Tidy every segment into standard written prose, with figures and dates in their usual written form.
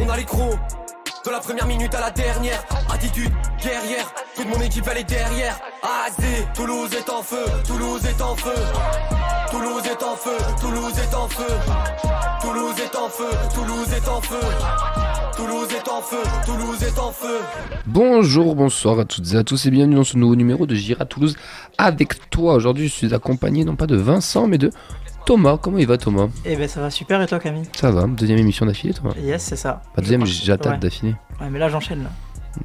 On a les crocs, de la première minute à la dernière. Attitude guerrière, toute mon équipe elle est derrière. AZ, Toulouse est en feu, Toulouse est en feu. Toulouse est en feu, Toulouse est en feu. Toulouse est en feu, Toulouse est en feu. Toulouse est en feu, Toulouse est en feu. Bonjour, bonsoir à toutes et à tous et bienvenue dans ce nouveau numéro de J'irai à Toulouse avec toi. Aujourd'hui je suis accompagné non pas de Vincent mais de Thomas. Comment il va Thomas? Eh ben ça va super, et toi Camille? Ça va, deuxième émission d'affilée Thomas? Yes, c'est ça. Pas deuxième, j'attaque d'affilée. Ouais, mais là j'enchaîne là.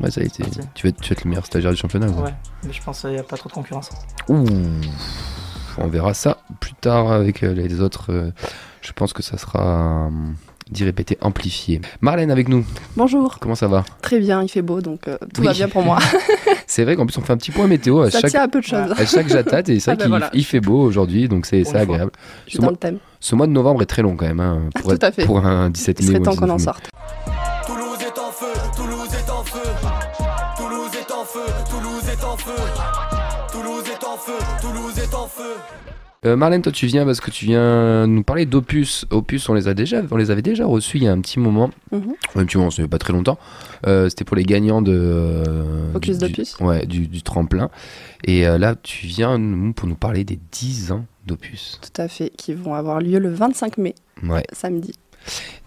Ouais, ça a été. Tu vas être le meilleur stagiaire du championnat. Ouais, mais je pense qu'il n'y a pas trop de concurrence. Ouh, on verra ça plus tard avec les autres. Je pense que ça sera dit répété amplifié. Marlène avec nous. Bonjour. Comment ça va? Très bien, il fait beau donc tout va bien pour moi. C'est vrai qu'en plus on fait un petit point météo ça tient à peu de choses. À chaque j'attate et c'est vrai qu'il fait beau aujourd'hui donc c'est agréable. Je suis dans le thème. Ce mois de novembre est très long quand même hein, tout à fait. Pour un 17 mai. Il serait temps qu'on en sorte. Toulouse est en feu, Toulouse est en feu. Toulouse est en feu, Toulouse est en feu. Toulouse est en feu, Toulouse est en feu. Marlène, toi tu viens parce que tu viens nous parler d'Opus. Opus, on les avait déjà reçus il y a un petit moment. Un petit moment, c'est pas très longtemps. C'était pour les gagnants de Focus d'Opus. Ouais, du tremplin. Et là, tu viens pour nous parler des 10 ans d'Opus. Tout à fait, qui vont avoir lieu le 25 mai, samedi.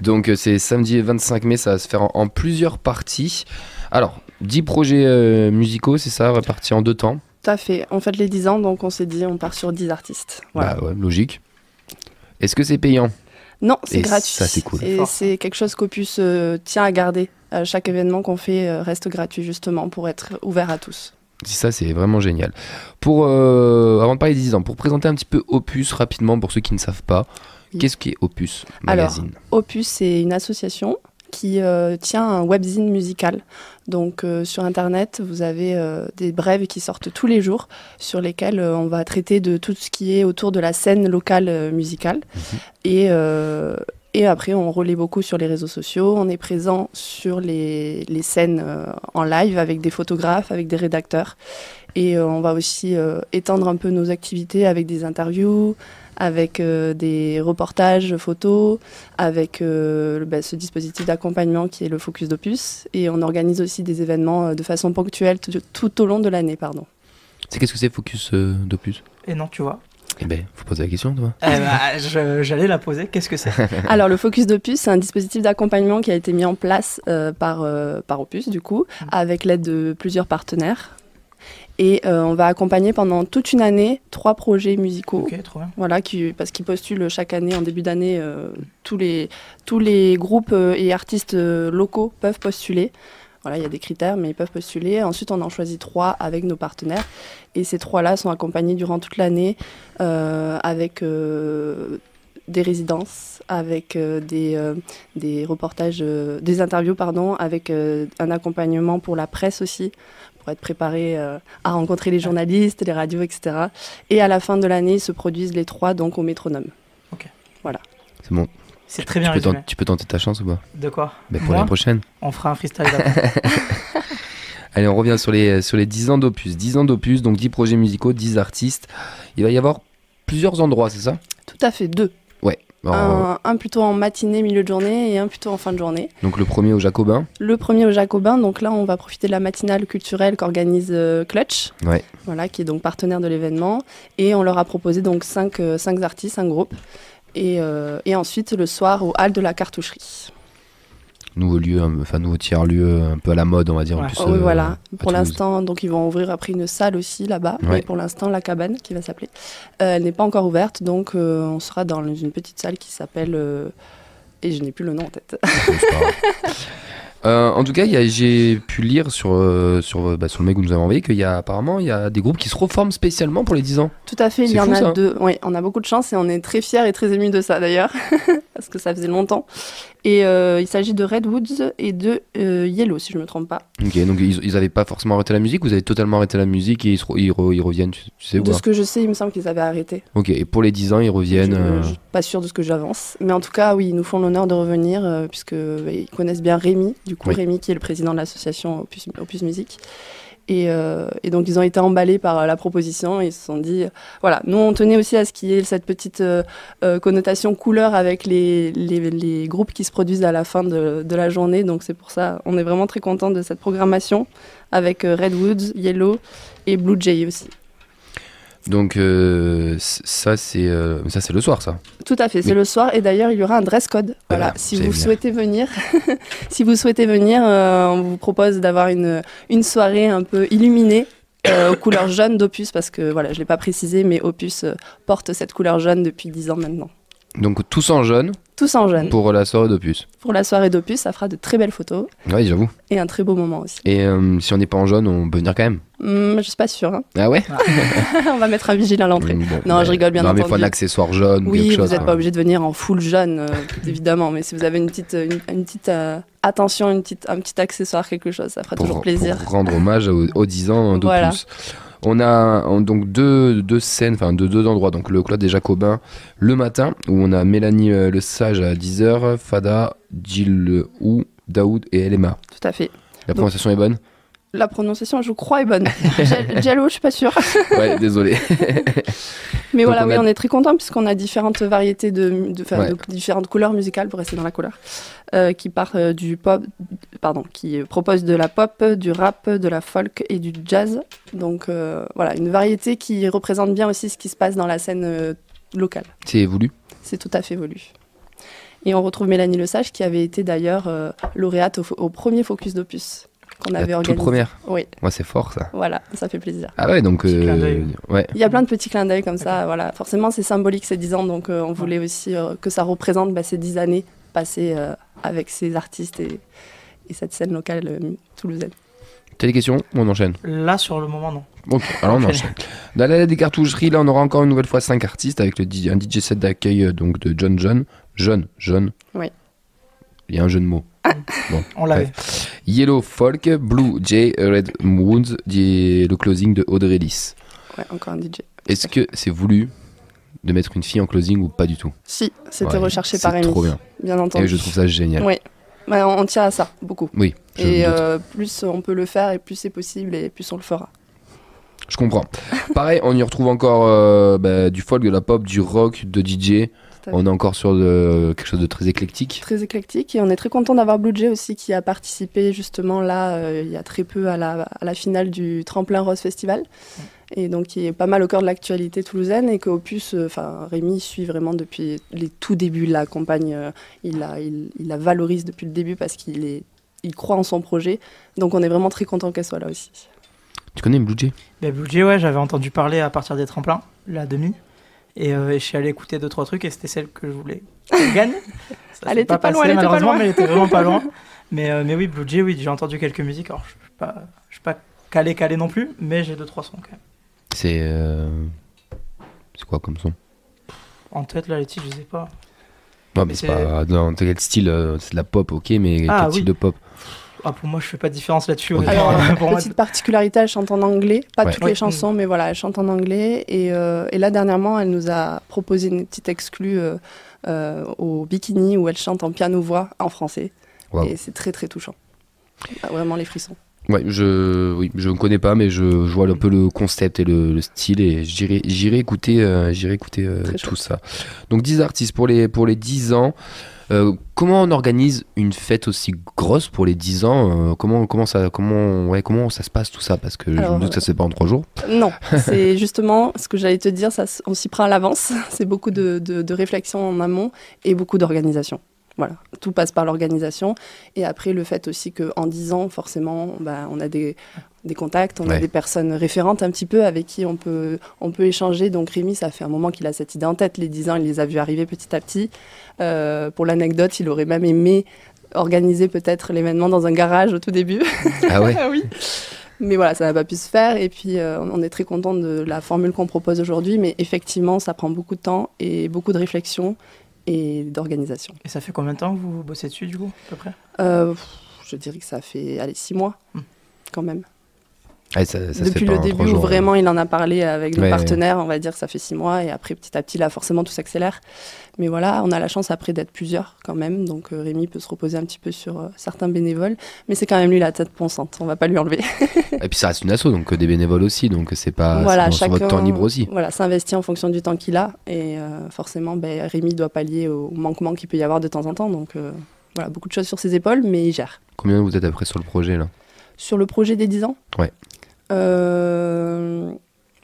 Donc c'est samedi 25 mai, ça va se faire en plusieurs parties. Alors, 10 projets musicaux, c'est ça, répartis en 2 temps. Tout à fait. On fête les 10 ans, donc on s'est dit on part sur 10 artistes. Voilà. Bah ouais, logique. Est-ce que c'est payant? Non, c'est gratuit. Ça, c'est cool. Et c'est quelque chose qu'Opus tient à garder. Chaque événement qu'on fait reste gratuit, justement, pour être ouvert à tous. Ça, c'est vraiment génial. Avant de parler des 10 ans, pour présenter un petit peu Opus rapidement, pour ceux qui ne savent pas, qu'est-ce qu'est Opus Magazine? Alors, Opus, c'est une association qui tient un webzine musical. Donc sur Internet, vous avez des brèves qui sortent tous les jours sur lesquels on va traiter de tout ce qui est autour de la scène locale musicale. Et après, on relaie beaucoup sur les réseaux sociaux. On est présent sur les scènes en live avec des photographes, avec des rédacteurs. Et on va aussi étendre un peu nos activités avec des interviews, avec des reportages photos, avec ce dispositif d'accompagnement qui est le Focus d'Opus. Et on organise aussi des événements de façon ponctuelle tout au long de l'année. Qu'est-ce que c'est Focus d'Opus? Et non, tu vois. Eh ben, faut poser la question, toi. J'allais la poser. Qu'est-ce que c'est? Alors, le Focus d'Opus, c'est un dispositif d'accompagnement qui a été mis en place par Opus, du coup, avec l'aide de plusieurs partenaires. Et on va accompagner pendant toute une année 3 projets musicaux. Ok, trop bien. Voilà, parce qu'ils postulent chaque année, en début d'année, tous les groupes et artistes locaux peuvent postuler. Voilà, il y a des critères, mais ils peuvent postuler. Ensuite, on en choisit 3 avec nos partenaires. Et ces 3-là sont accompagnés durant toute l'année avec des résidences, avec des reportages, des interviews, avec un accompagnement pour la presse aussi, pour être préparé à rencontrer les journalistes, les radios, etc. Et à la fin de l'année, ils se produisent les 3 donc au métronome. Ok. Voilà. C'est bon. C'est très bien résumé. Tu peux tenter ta chance ou pas? De quoi? Pour l'année prochaine. On fera un freestyle après. Allez, on revient sur les 10 ans d'Opus. 10 ans d'Opus, donc 10 projets musicaux, 10 artistes. Il va y avoir plusieurs endroits, c'est ça? Tout à fait, 2. Ouais. Un plutôt en matinée, milieu de journée, et un plutôt en fin de journée. Donc le premier au Jacobin? Le premier au Jacobin, donc là on va profiter de la matinale culturelle qu'organise Clutch, ouais. Qui est donc partenaire de l'événement. Et on leur a proposé donc 5 artistes, un groupe. Et ensuite le soir au hall de la cartoucherie. Nouveau tiers-lieu un peu à la mode, on va dire. Ouais. En plus, oui, voilà. Pour l'instant, donc ils vont ouvrir après une salle aussi là-bas. Ouais. Mais pour l'instant, la cabane qui va s'appeler, elle n'est pas encore ouverte. Donc on sera dans une petite salle qui s'appelle... et je n'ai plus le nom en tête. En tout cas, j'ai pu lire sur le mail que vous nous avez envoyé qu'il y a apparemment des groupes qui se reforment spécialement pour les 10 ans. Tout à fait, il y en a 2. Oui, on a beaucoup de chance et on est très fiers et très émus de ça d'ailleurs, parce que ça faisait longtemps. Et il s'agit de Redwoods et de Yellow, si je ne me trompe pas. Ok, donc ils n'avaient pas forcément arrêté la musique, vous avez totalement arrêté la musique et ils reviennent, tu sais De ce que je sais, il me semble qu'ils avaient arrêté. Ok, et pour les 10 ans, ils reviennent... Je suis pas sûre de ce que j'avance. Mais en tout cas, oui, ils nous font l'honneur de revenir, puisqu'ils connaissent bien Rémi, du coup, Rémi qui est le président de l'association Opus Musique. Et donc, ils ont été emballés par la proposition. Ils se sont dit, voilà, nous, on tenait aussi à ce qu'il y ait cette petite connotation couleur avec les groupes qui se produisent à la fin de la journée. Donc, c'est pour ça, on est vraiment très contents de cette programmation avec Redwoods, Yellow et Blue Jay aussi. Donc ça c'est le soir, ça. Tout à fait, c'est le soir, et d'ailleurs il y aura un dress code. Voilà, si vous souhaitez venir, on vous propose d'avoir une soirée un peu illuminée aux couleurs jaunes d'Opus, parce que voilà, je l'ai pas précisé, mais Opus porte cette couleur jaune depuis 10 ans maintenant. Donc tous en jaune. Tous en jaune. Pour la soirée d'Opus. Pour la soirée d'Opus, ça fera de très belles photos. Oui, j'avoue. Et un très beau moment aussi. Et si on n'est pas en jaune, on peut venir quand même. Je suis pas sûre. Hein. Ah ouais. On va mettre un vigile à l'entrée. Non, je rigole bien entendu. Non, mais il faut un accessoire jaune. Oui, quelque chose, vous n'êtes pas obligé de venir en full jaune, évidemment. Mais si vous avez une petite attention, un petit accessoire, quelque chose, ça fera toujours plaisir. Pour rendre hommage aux 10 ans d'Opus. Voilà. On a donc deux scènes, enfin deux endroits. Donc le Claude des Jacobins le matin, où on a Mélanie Le Sage à 10h, Fada, Jill Ou, Daoud et Elema. Tout à fait. La prononciation est bonne? La prononciation, je crois, est bonne. Diallo, je suis pas sûre. Ouais, désolé. Mais donc voilà, on est très contents puisqu'on a différentes variétés de différentes couleurs musicales, pour rester dans la couleur, qui partent du pop, qui proposent de la pop, du rap, de la folk et du jazz. Donc voilà, une variété qui représente bien aussi ce qui se passe dans la scène locale. C'est voulu? C'est tout à fait voulu. Et on retrouve Mélanie Le Sage, qui avait été d'ailleurs lauréate au premier Focus d'Opus. Qu'on avait organisé. Toute première. Oui. Ouais, c'est fort ça. Voilà, ça fait plaisir. Ah ouais, donc ouais. Il y a plein de petits clins d'œil comme ça. Voilà, forcément c'est symbolique ces 10 ans, donc on voulait aussi que ça représente ces 10 années passées avec ces artistes et cette scène locale toulousaine. T'as des questions ou on enchaîne? Là sur le moment non. Ok, alors on enchaîne. Dans la des cartoucheries, là on aura encore une nouvelle fois 5 artistes avec un DJ set d'accueil donc de John. Oui. Il y a un jeu de mots. Bon, on l'avait. Yellow Folk, Blue Jay, Red Wounds, le closing de Audrey Lys. Ouais, encore un DJ. Est-ce que c'est voulu de mettre une fille en closing ou pas du tout? Si, c'était recherché par Rémi. C'est trop bien entendu. Et je trouve ça génial. Oui, on tient à ça, beaucoup. Oui. Et plus on peut le faire, et plus c'est possible, et plus on le fera. Je comprends. Pareil, on y retrouve encore du folk, de la pop, du rock, de DJ. On est encore sur quelque chose de très éclectique. Très éclectique, et on est très content d'avoir Blue Jay aussi, qui a participé justement là, il y a très peu à la finale du Tremplin Rose Festival, et donc qui est pas mal au cœur de l'actualité toulousaine, et qu'Opus, Rémi suit vraiment depuis les tout débuts de la campagne, il la valorise depuis le début parce qu'il croit en son projet, donc on est vraiment très content qu'elle soit là aussi. Tu connais Blue Jay? Blue Jay, ouais, j'avais entendu parler à partir des tremplins, la demi. Et je suis allé écouter 2-3 trucs et c'était celle que je voulais qu'elle gagne. Elle était pas loin, malheureusement, mais elle était vraiment pas loin. Mais oui, Blue Jay, oui, j'ai entendu quelques musiques. Alors, je suis pas calé non plus, mais j'ai 2-3 sons quand même. C'est quoi comme son? En tête, là, les titres, je sais pas. Non, mais c'est pas dans quel style? C'est de la pop, ok, mais quel type de pop? Pour moi, je fais pas de différence là-dessus. Okay. Alors, petite particularité, elle chante en anglais. Pas toutes les chansons, mais voilà, elle chante en anglais. Et là, dernièrement, elle nous a proposé une petite exclue au Bikini où elle chante en piano-voix en français. Wow. Et c'est très, très touchant. Vraiment les frissons. Ouais, je ne connais pas, mais je vois un peu le concept et le style, et j'irai écouter tout ça. Donc 10 artistes pour les 10 ans. Comment on organise une fête aussi grosse pour les 10 ans? Comment ça se passe tout ça? Parce que je me doute que ça se fait pas en 3 jours. Non, c'est justement ce que j'allais te dire, on s'y prend à l'avance. C'est beaucoup de réflexion en amont et beaucoup d'organisation. Voilà, tout passe par l'organisation. Et après, le fait aussi qu'en 10 ans, forcément, on a des contacts, on a des personnes référentes un petit peu avec qui on peut échanger. Donc Rémi, ça fait un moment qu'il a cette idée en tête. Les 10 ans, il les a vus arriver petit à petit. Pour l'anecdote, il aurait même aimé organiser peut-être l'événement dans un garage au tout début. Ah ouais. Oui. Mais voilà, ça n'a pas pu se faire. Et puis, on est très content de la formule qu'on propose aujourd'hui. Mais effectivement, ça prend beaucoup de temps et beaucoup de réflexion et d'organisation. Et ça fait combien de temps que vous bossez dessus, du coup, à peu près? Je dirais que ça fait 6 mois, quand même. Ah, ça se Depuis fait pas le en 3 début où jours, vraiment il en a parlé avec nos Ouais, partenaires, on va dire que ça fait 6 mois et après petit à petit là forcément tout s'accélère. Mais voilà, on a la chance après d'être plusieurs quand même, donc Rémi peut se reposer un petit peu sur certains bénévoles, mais c'est quand même lui la tête pensante, on va pas lui enlever. Et puis ça reste une asso, donc des bénévoles aussi, donc c'est pas Voilà, c'est sur votre temps libre aussi. Voilà, s'investit en fonction du temps qu'il a et forcément Rémi doit pallier au manquement qu'il peut y avoir de temps en temps, donc voilà, beaucoup de choses sur ses épaules, mais il gère. Combien vous êtes après sur le projet là? Sur le projet des 10 ans Ouais.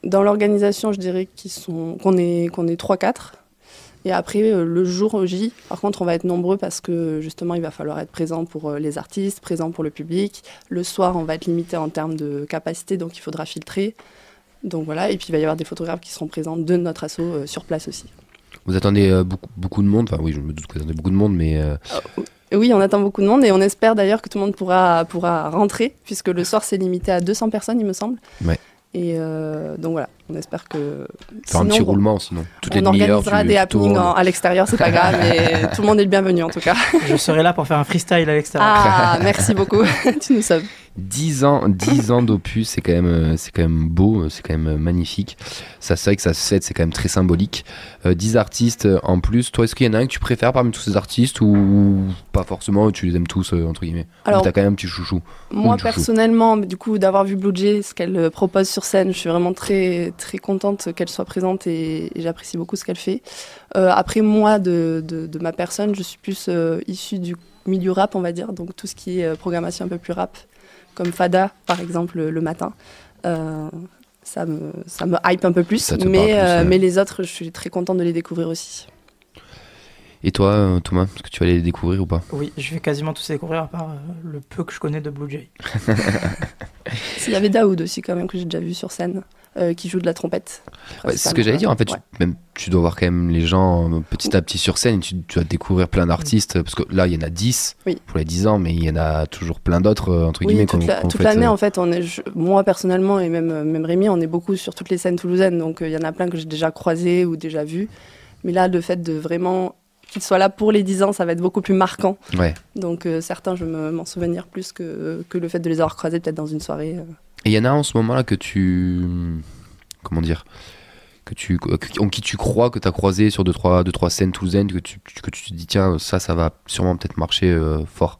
Dans l'organisation, je dirais qu'on est 3-4. Et après, le jour J, par contre, on va être nombreux parce que justement, il va falloir être présent pour les artistes, présent pour le public. Le soir, on va être limité en termes de capacité, donc il faudra filtrer. Donc voilà, et puis il va y avoir des photographes qui seront présents de notre asso sur place aussi. Vous attendez beaucoup de monde, enfin oui, je me doute que vous attendez beaucoup de monde, mais Oui, on attend beaucoup de monde et on espère d'ailleurs que tout le monde pourra rentrer, puisque le soir, c'est limité à 200 personnes, il me semble. Ouais. Et donc voilà, on espère que... faire un petit roulement sinon. Toutes les on demi-heures, organisera des happenings à l'extérieur, c'est pas grave, mais tout le monde est le bienvenu en tout cas. Je serai là pour faire un freestyle à l'extérieur. Ah, merci beaucoup, tu nous sauves. 10 ans d'opus, c'est quand même beau, c'est quand même magnifique. Ça, c'est vrai que ça c'est quand même très symbolique. 10 artistes en plus. Toi, est-ce qu'il y en a un que tu préfères parmi tous ces artistes ou pas forcément, tu les aimes tous entre guillemets? Alors, t'as quand même un petit chouchou. Moi personnellement, du coup, d'avoir vu Blue Jay, ce qu'elle propose sur scène, je suis vraiment très très contente qu'elle soit présente et j'apprécie beaucoup ce qu'elle fait. Après moi, de ma personne, je suis plus issue du milieu rap, on va dire, donc tout ce qui est programmation un peu plus rap, comme Fada par exemple le matin. Ça me hype un peu plus, mais les autres, je suis très contente de les découvrir aussi. Et toi, Thomas, est-ce que tu vas les découvrir ou pas? Oui, je vais quasiment tous les découvrir à part le peu que je connais de Blue Jay. Il y avait Daoud aussi quand même que j'ai déjà vu sur scène, qui joue de la trompette. Ouais, c'est ce que j'allais dire en fait, ouais. Tu dois voir quand même les gens petit à petit sur scène et tu vas découvrir plein d'artistes, parce que là il y en a 10 pour les 10 ans, mais il y en a toujours plein d'autres entre guillemets. Toute l'année en fait, moi personnellement et même Rémi, on est beaucoup sur toutes les scènes toulousaines, donc il y en a plein que j'ai déjà croisés ou déjà vus, mais là le fait de vraiment qu'ils soient là pour les 10 ans, ça va être beaucoup plus marquant. Ouais. Donc certains, je vais m'en souvenir plus que le fait de les avoir croisés peut-être dans une soirée. Et il y en a en ce moment-là que tu... Comment dire, en qui tu crois que tu as croisé sur 2-3 scènes toulousaines, que tu te dis tiens, ça va sûrement peut-être marcher fort.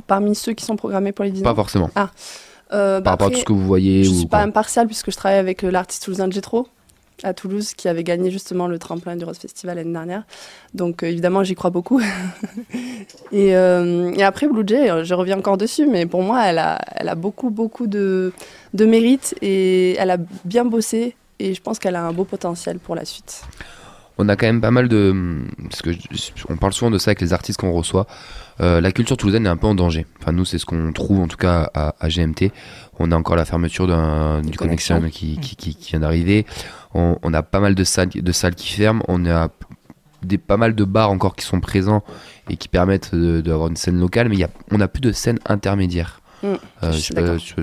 Parmi ceux qui sont programmés pour les 10 ans? Pas forcément. Par rapport à tout ce que vous voyez. Je ne suis pas impartiale puisque je travaille avec l'artiste toulousain Jetro à Toulouse, qui avait gagné justement le tremplin du Rose Festival l'année dernière. Donc évidemment, j'y crois beaucoup. et après, Blue Jay, je reviens encore dessus, mais pour moi, elle a beaucoup de mérite et elle a bien bossé et je pense qu'elle a un beau potentiel pour la suite. On a quand même pas mal de... Parce que on parle souvent de ça avec les artistes qu'on reçoit. La culture toulousaine est un peu en danger. Enfin, nous, c'est ce qu'on trouve en tout cas à GMT. On a encore la fermeture du Connection qui vient d'arriver. On a pas mal de salles qui ferment. On a pas mal de bars encore qui sont présents et qui permettent d'avoir une scène locale. Mais on n'a plus de scène intermédiaire. Tu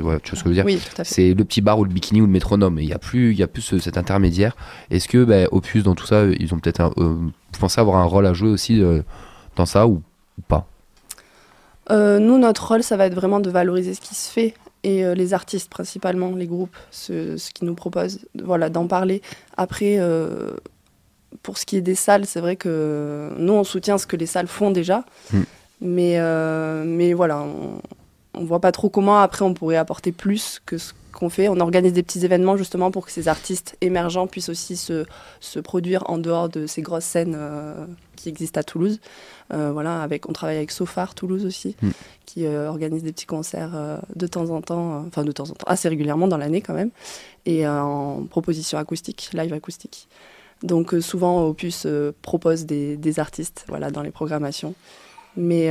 vois ce que je veux dire? Oui, tout à fait. C'est le petit bar ou le bikini ou le métronome. Il n'y a plus cet intermédiaire. Est-ce que Opus, dans tout ça, ils ont peut-être vous pensez avoir un rôle à jouer aussi dans ça ou pas? Nous, notre rôle, ça va être vraiment de valoriser ce qui se fait et les artistes principalement, les groupes, ce qu'ils nous proposent, voilà, d'en parler. Après, pour ce qui est des salles, c'est vrai que nous, on soutient ce que les salles font déjà, mais voilà, on voit pas trop comment après on pourrait apporter plus que ce qu'on fait. On organise des petits événements justement pour que ces artistes émergents puissent aussi se produire en dehors de ces grosses scènes qui existent à Toulouse. Voilà, on travaille avec Sofar Toulouse aussi, qui organise des petits concerts de temps en temps, assez régulièrement dans l'année quand même, et en proposition acoustique, live acoustique. Donc souvent Opus propose des artistes, voilà, dans les programmations. Mais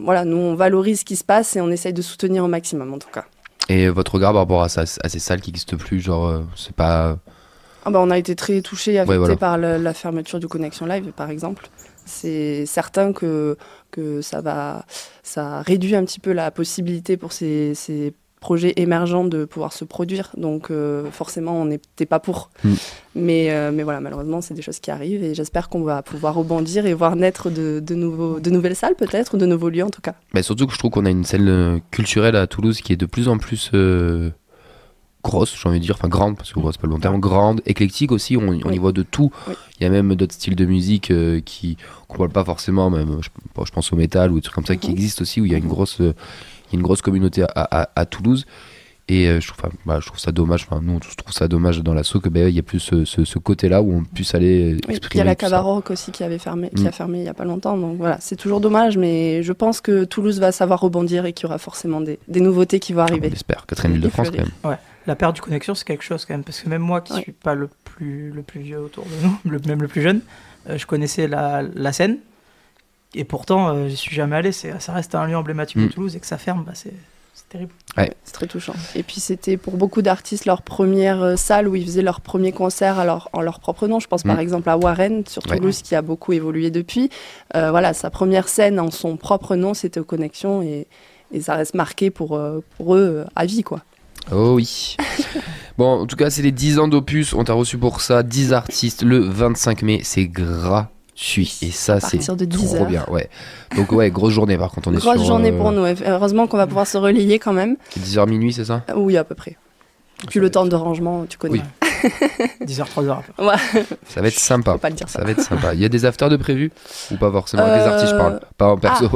voilà, nous on valorise ce qui se passe et on essaye de soutenir au maximum en tout cas. Et votre regard par rapport à ces salles qui n'existent plus, genre c'est pas... on a été très touchés et affectés par la fermeture du Connection Live par exemple. C'est certain que ça réduit un petit peu la possibilité pour ces projets émergents de pouvoir se produire, donc forcément on n'était pas pour. Mais voilà, malheureusement c'est des choses qui arrivent et j'espère qu'on va pouvoir rebondir et voir naître de nouvelles salles peut-être, ou de nouveaux lieux en tout cas. Surtout que je trouve qu'on a une scène culturelle à Toulouse qui est de plus en plus grosse, j'ai envie de dire, enfin grande, parce que c'est pas le bon terme, grande, éclectique aussi, on y voit de tout. Oui. Il y a même d'autres styles de musique qu'on voit pas forcément, même, je pense au métal ou des trucs comme ça qui existent aussi, où il y a une grosse communauté à Toulouse. Et je trouve ça dommage, nous on trouve ça dommage dans l'asso que il y a plus ce côté-là où on puisse aller exprimer. Il y a la tout ça. Cavaroc aussi qui a fermé il y a pas longtemps, donc voilà, c'est toujours dommage, mais je pense que Toulouse va savoir rebondir et qu'il y aura forcément des nouveautés qui vont arriver. On l'espère, 4ème ville de France quand même. Ouais. La paire du Connexion, c'est quelque chose quand même, parce que même moi qui suis pas le plus vieux autour de nous, même le plus jeune, je connaissais la scène, et pourtant j'y suis jamais allé. Ça reste un lieu emblématique de Toulouse, et que ça ferme, c'est terrible. Ouais. C'est très touchant. Et puis c'était pour beaucoup d'artistes leur première salle où ils faisaient leur premier concert en leur propre nom. Je pense par exemple à Warren sur Toulouse qui a beaucoup évolué depuis. Voilà, sa première scène en son propre nom, c'était aux Connexions, et ça reste marqué pour eux à vie, quoi. Oh oui. Bon, en tout cas, c'est les 10 ans d'Opus. On t'a reçu pour ça. 10 artistes le 25 mai. C'est gratuit. Et ça, c'est trop bien. Ouais. Donc, grosse journée par contre. Grosse journée pour nous. Heureusement qu'on va pouvoir se relayer quand même. 10h minuit, c'est ça ? Oui, à peu près. Puis le temps de rangement, tu connais. Oui. 10h, 3h. Ouais. Ça va être sympa. Faut pas le dire ça. Ça va être sympa. Il y a des afters de prévus ou pas forcément avec les artistes, je parle. Pas en perso.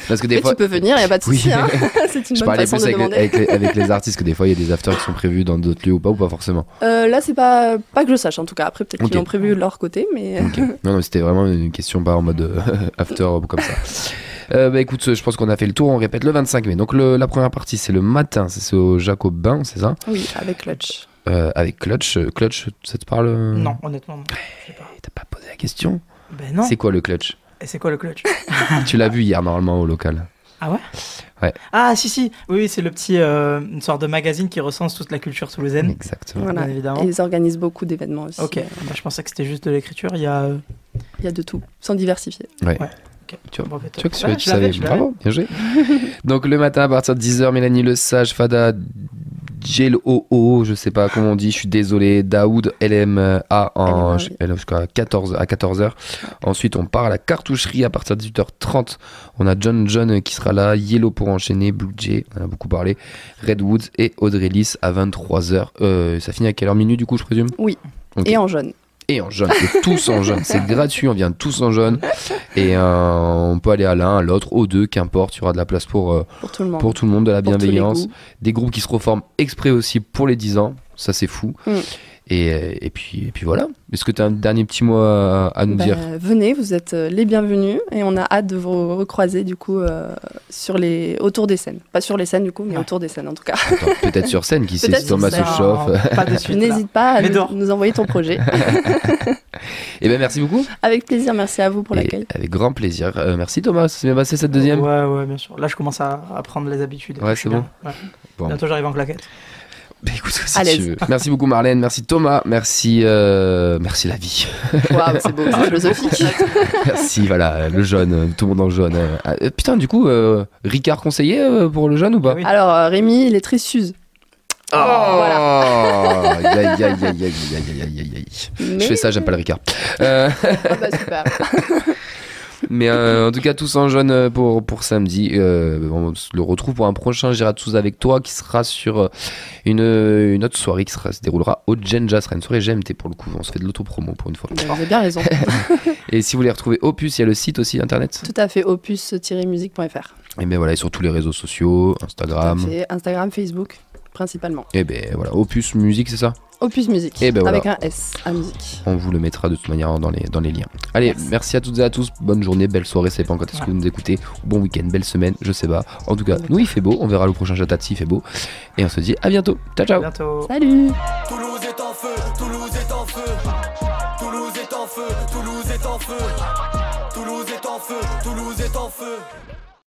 Parce que des fois. Tu peux venir, il n'y a pas de souci. Hein. C'est une bonne façon de demander. Avec les artistes, que des fois il y a des afters qui sont prévus dans d'autres lieux ou pas forcément. Là, c'est pas que je sache en tout cas. Après, peut-être qu'ils l'ont prévu de leur côté, mais. Non, c'était vraiment une question pas en mode after comme ça. Écoute, je pense qu'on a fait le tour. On répète le 25 mai. Donc la première partie, c'est le matin. C'est au Jacobin, c'est ça ? Oui, avec Clutch. Avec Clutch, ça te parle ? Non, honnêtement, non. Je sais pas. T'as pas posé la question ? Ben non. C'est quoi le Clutch ? Et c'est quoi le Clutch ? Tu l'as vu hier normalement au local. Ah ouais ? Ouais. Ah si, oui, c'est le petit, une sorte de magazine qui recense toute la culture toulousaine. Exactement. Voilà. Bien évidemment. Et ils organisent beaucoup d'événements aussi. Ok, je pensais que c'était juste de l'écriture, il y a de tout, sans diversifier. Ouais. Okay. Tu vois, Bon, fait, tu savais. Bravo, bien joué. Donc le matin à partir de 10h, Mélanie Le Sage, Fada, Jel OO, je sais pas comment on dit, je suis désolé, Daoud LMA jusqu'à 14h. Ensuite, on part à la cartoucherie à partir de 18h30. On a John qui sera là, Yellow pour enchaîner, Blue Jay, on en a beaucoup parlé, Redwoods et Audrey Lys à 23h. Ça finit à quelle heure minute du coup, je présume ? Oui, okay. Et en jaune. Et en jaune, et tous en jaune, c'est gratuit, on vient tous en jaune et on peut aller à l'un, à l'autre, aux deux, qu'importe, il y aura de la place pour tout le monde, de la bienveillance, des groupes qui se reforment exprès aussi pour les 10 ans, ça c'est fou. Et puis voilà. Est-ce que tu as un dernier petit mot à nous dire ? Venez, vous êtes les bienvenus et on a hâte de vous recroiser du coup autour des scènes. Pas sur les scènes du coup, mais autour des scènes en tout cas. Attends, peut-être sur scène, qui sait si Thomas se chauffe. Pas de suite. N'hésite pas à nous envoyer ton projet. Et merci beaucoup. Avec plaisir, merci à vous pour l'accueil. Avec grand plaisir. Merci Thomas, ça s'est bien passé cette deuxième ? Ouais, bien sûr. Là je commence à prendre les habitudes. Ouais, c'est bon. Ouais. Bon. Bientôt j'arrive en claquette. Écoute, si tu veux. Merci beaucoup Marlène, merci Thomas, merci la vie. Waouh, c'est beau, c'est philosophique. Merci, voilà, le jaune, tout le monde en jaune. Putain, du coup, Ricard conseillé pour le jaune ou pas ? Oui. Alors Rémi, il est très suze. Voilà. Je fais ça, j'aime pas le Ricard. Super. Mais en tout cas, tous en jaune pour samedi. On le retrouve pour un prochain J'irai tous avec toi qui sera sur une autre soirée qui se déroulera au Genja. Ce sera une soirée GMT pour le coup. On se fait de l'auto-promo pour une fois. Vous avez bien raison. Et si vous voulez retrouver Opus, il y a le site aussi internet. Tout à fait, opus-musique.fr. Et bien voilà, et sur tous les réseaux sociaux, Instagram. Tout à fait, Instagram, Facebook principalement. Et ben voilà, Opus Musique, c'est ça ? Opus Musique, et ben voilà. Avec un S à musique. On vous le mettra de toute manière dans les liens. Allez, merci à toutes et à tous. Bonne journée, belle soirée, ça dépend quand est-ce que vous nous écoutez. Bon week-end, belle semaine, je sais pas. En tout cas, nous il fait beau. On verra le prochain Jatat s'il fait beau. Et on se dit à bientôt. Ciao, ciao. À bientôt. Salut. Toulouse est en feu, Toulouse est en feu. Toulouse est en feu, Toulouse est en feu. Toulouse est en feu, Toulouse est en feu.